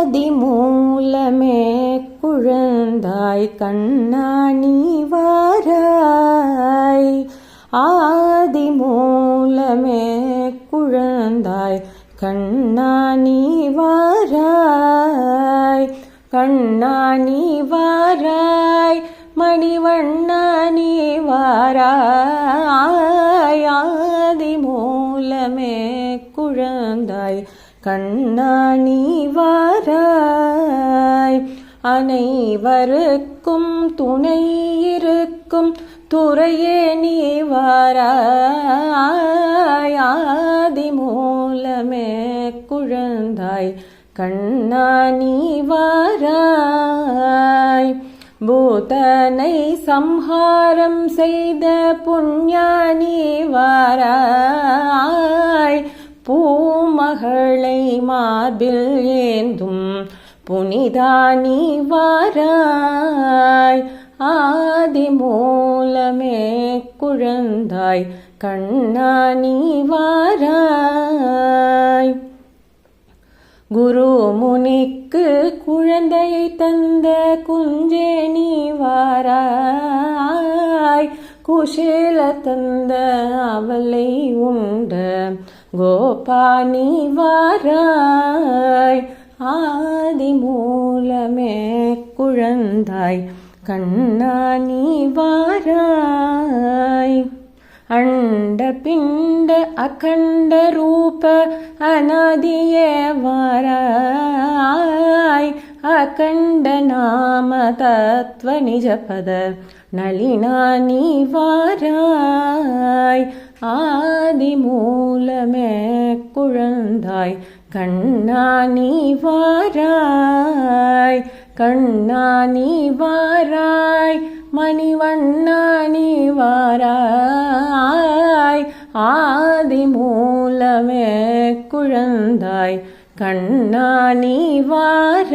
ஆதி மூலமே குழந்தாய் கண்ணா நீ வாராய். ஆதி மூலமே குழந்தாய் கண்ணா நீ வாராய். கண்ணா நீ வாராய், மணிவண்ணா நீ வாராய். ஆதி மூலமே குழந்தாய் கண்ணா நீ வாராய். அனைவருக்கும் துணை இருக்கும் துறையே நீ வாராய். ஆதி மூலமே குழந்தாய் கண்ணா நீ வாராய். பூதனை சம்ஹாரம் செய்த புண்ணியா நீ வாராய். பூமகளை மார்பில் ஏந்தும் புனிதா நீ வாராய். ஆதி மூலமே குழந்தாய் கண்ணா நீ வாராய். குரு முனிக்கு குழந்தையை தந்த குஞ்சே நீ வாராய். குஷேல தந்த அவளை உண்ட கோபா நீ வாராய். ஆதி மூலமே குழந்தாய் கண்ணா நீ வாராய். அண்ட பிண்ட அகண்ட ரூப அநாதியே வாராய். அகண்ட நாம தத்வ நிஜபத நளினா நீ வாராய். ஆதி மூலமே குழந்தாய் கண்ணா நீ வாராய். கண்ணா நீ வாராய், மணிவண்ணா நீ வாராய். ஆதி மூலமே குழந்தாய் கண்ணா நீ வாராய்.